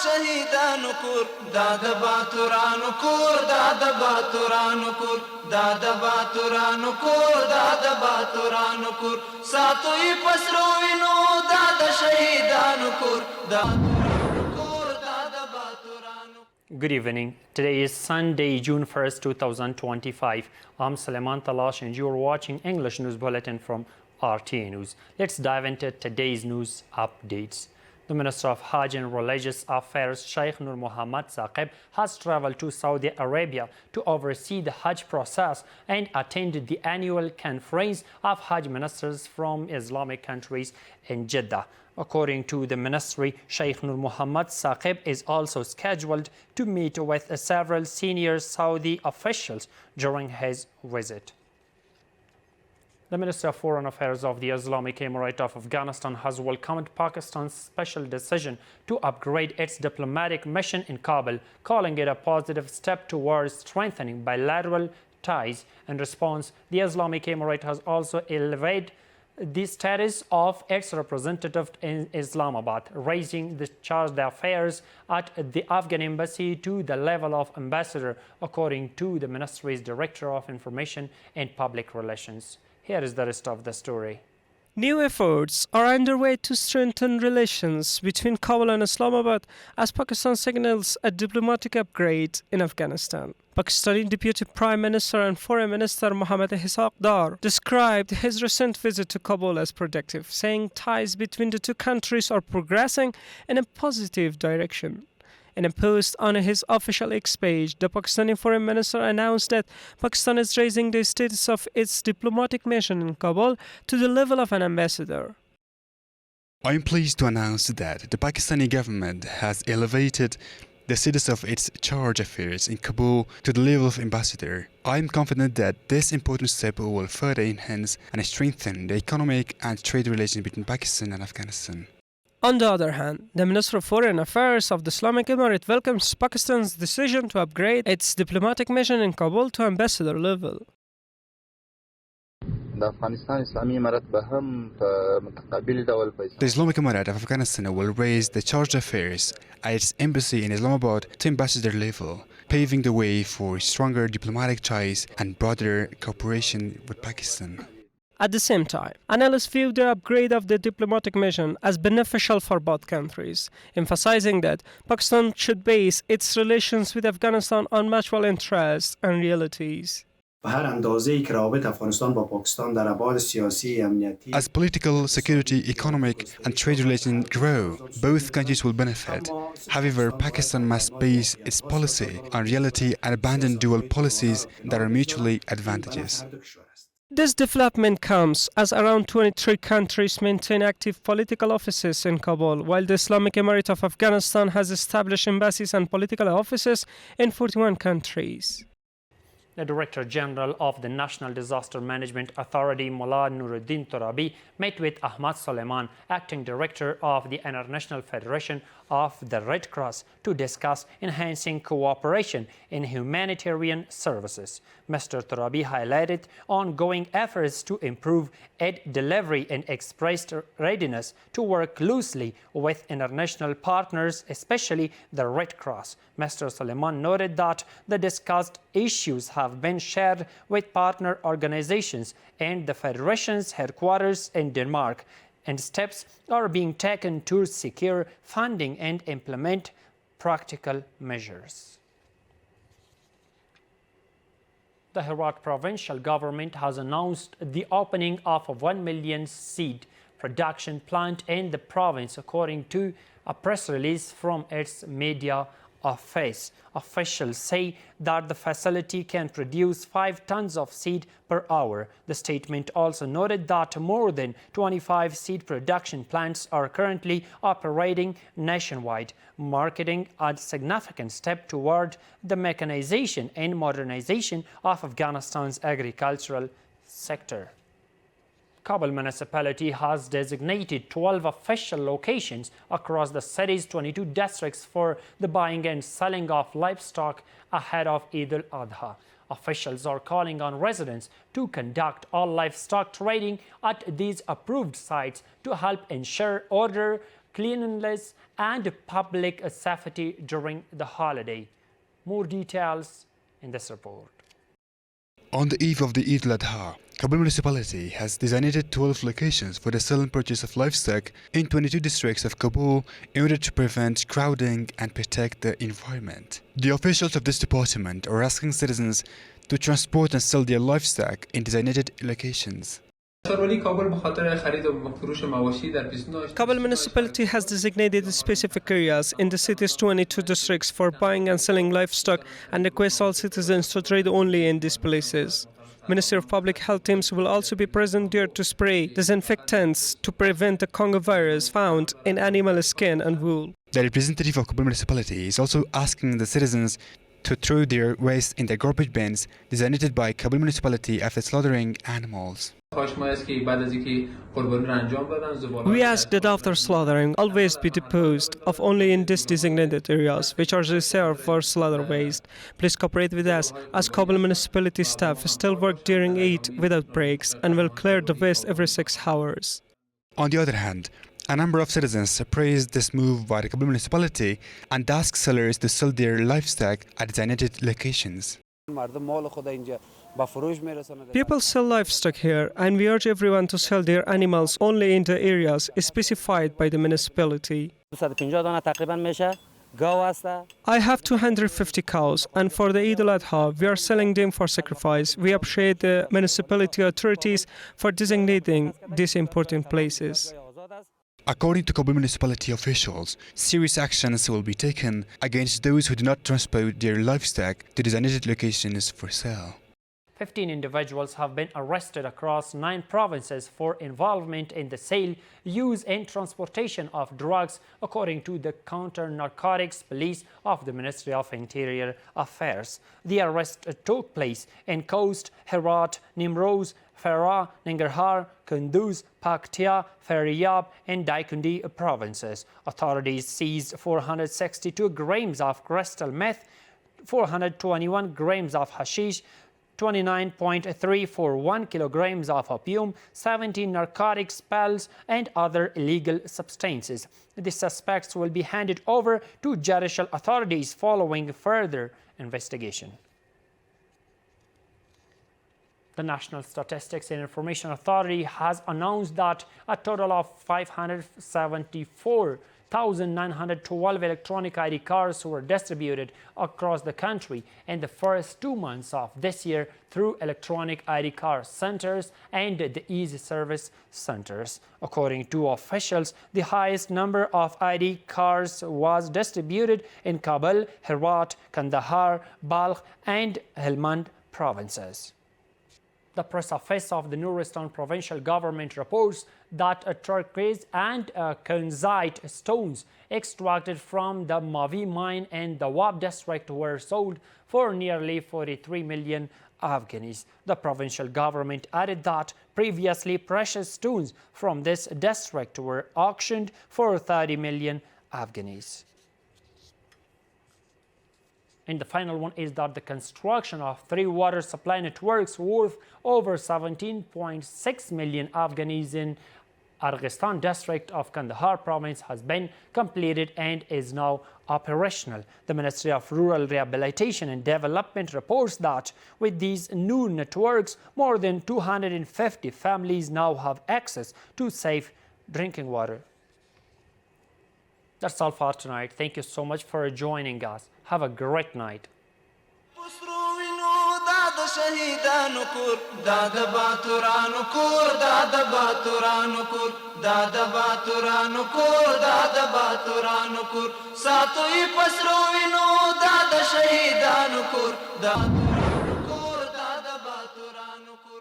شهیدانو کور دا د باتورانو کور دا د باتورانو کور دا د باتورانو کور دا د باتورانو کور ساتوي پسرو وینو دا د شهیدانو کور دا Good evening. Today is Sunday, June 1st, 2025. I'm Suleiman Talash and you're watching English News Bulletin from RTA News. Let's dive into today's news updates. The Minister of Hajj and Religious Affairs, Sheikh Nur Mohammad Saqib, has traveled to Saudi Arabia to oversee the Hajj process and attended the annual conference of Hajj ministers from Islamic countries in Jeddah. According to the ministry, Sheikh Nur Mohammad Saqib is also scheduled to meet with several senior Saudi officials during his visit. The Minister of Foreign Affairs of the Islamic Emirate of Afghanistan has welcomed Pakistan's special decision to upgrade its diplomatic mission in Kabul, calling it a positive step towards strengthening bilateral ties. In response, the Islamic Emirate has also elevated the status of its representative in Islamabad, raising the chargé d'affaires at the Afghan embassy to the level of ambassador, according to the ministry's Director of Information and Public Relations. Here is the rest of the story. New efforts are underway to strengthen relations between Kabul and Islamabad as Pakistan signals a diplomatic upgrade in Afghanistan. Pakistani Deputy Prime Minister and Foreign Minister Mohammad Ishaq Dar described his recent visit to Kabul as productive, saying ties between the two countries are progressing in a positive direction. In a post on his official X page, the Pakistani Foreign Minister announced that Pakistan is raising the status of its diplomatic mission in Kabul to the level of an ambassador. I am pleased to announce that the Pakistani government has elevated the status of its chargé d'affaires in Kabul to the level of ambassador. I am confident that this important step will further enhance and strengthen the economic and trade relations between Pakistan and Afghanistan. On the other hand, the Minister of Foreign Affairs of the Islamic Emirate welcomes Pakistan's decision to upgrade its diplomatic mission in Kabul to ambassador level. The Islamic Emirate of Afghanistan will raise the chargé d'affaires at its embassy in Islamabad to ambassador level, paving the way for stronger diplomatic ties and broader cooperation with Pakistan. At the same time, analysts view the upgrade of the diplomatic mission as beneficial for both countries, emphasizing that Pakistan should base its relations with Afghanistan on mutual interests and realities. As political, security, economic and trade relations grow, both countries will benefit. However, Pakistan must base its policy on reality and abandon dual policies that are mutually advantageous. This development comes as around 23 countries maintain active political offices in Kabul, while the Islamic Emirate of Afghanistan has established embassies and political offices in 41 countries. The Director General of the National Disaster Management Authority, Mullah Nuruddin Torabi, met with Ahmad Suleiman, Acting Director of the International Federation of the Red Cross, to discuss enhancing cooperation in humanitarian services. Mr. Torabi highlighted ongoing efforts to improve aid delivery and expressed readiness to work closely with international partners, especially the Red Cross. Mr. Suleiman noted that the discussed issues have been shared with partner organizations and the Federation's headquarters in Denmark, and steps are being taken to secure funding and implement practical measures. The Herat provincial government has announced the opening of a 1 million seed production plant in the province, according to a press release from its media office. Officials say that the facility can produce 5 tons of seed per hour. The statement also noted that more than 25 seed production plants are currently operating nationwide, marking a significant step toward the mechanization and modernization of Afghanistan's agricultural sector. Kabul municipality has designated 12 official locations across the city's 22 districts for the buying and selling of livestock ahead of Eid al-Adha. Officials are calling on residents to conduct all livestock trading at these approved sites to help ensure order cleanliness, and public safety during the holiday. More details in this report. On the eve of the Eid al-Adha, Kabul municipality has designated 12 locations for the sale and purchase of livestock in 22 districts of Kabul in order to prevent crowding and protect the environment. The officials of this department are asking citizens to transport and sell their livestock in designated locations. Kabul municipality has designated specific areas in the city's 22 districts for buying and selling livestock and requests all citizens to trade only in these places. Ministry of Public Health teams will also be present there to spray disinfectants to prevent the Congo virus found in animal skin and wool. The representative of Kabul municipality is also asking the citizens to throw their waste in the garbage bins designated by Kabul municipality after slaughtering animals. We ask that after slaughtering, all waste be disposed of only in these designated areas, which are reserved for slaughter waste. Please cooperate with us, as Kabul municipality staff still work during Eid without breaks and will clear the waste every 6 hours. On the other hand, a number of citizens praised this move by the Kabul municipality and asked sellers to sell their livestock at designated locations. People sell livestock here, and we urge everyone to sell their animals only in the areas specified by the municipality. I have 250 cows, and for the Eid al-Adha, we are selling them for sacrifice. We appreciate the municipality authorities for designating these important places. According to Kabul municipality officials, serious actions will be taken against those who do not transport their livestock to designated locations for sale. 15 individuals have been arrested across 9 provinces for involvement in the sale, use and transportation of drugs, according to the Counter-Narcotics Police of the Ministry of Interior Affairs. The arrest took place in Khost, Herat, Nimroz, Farah, Nangarhar, Kunduz, Paktia, Faryab and Daikundi provinces. Authorities seized 462 grams of crystal meth, 421 grams of hashish, 29.341 kilograms of opium, 17 narcotics pills and other illegal substances. The suspects will be handed over to judicial authorities following further investigation. The National Statistics and Information Authority has announced that a total of 574,912 electronic ID cards were distributed across the country in the first 2 months of this year through electronic ID card centers and the Easy Service centers. According to officials, the highest number of ID cards was distributed in Kabul, Herat, Kandahar, Balkh and Helmand provinces. The press office of the Nuristan provincial government reports that turquoise and kunzite stones extracted from the Mavi mine in the Wab district were sold for nearly 43 million Afghanis. The provincial government added that previously precious stones from this district were auctioned for 30 million Afghanis. And the final one is that the construction of 3 water supply networks worth over 17.6 million Afghanis in Arghistan district of Kandahar province has been completed and is now operational. The Ministry of Rural Rehabilitation and Development reports that with these new networks, more than 250 families now have access to safe drinking water. That's all for tonight. Thank you so much for joining us. Have a great night. Sato I pasro vino da shahidanu kur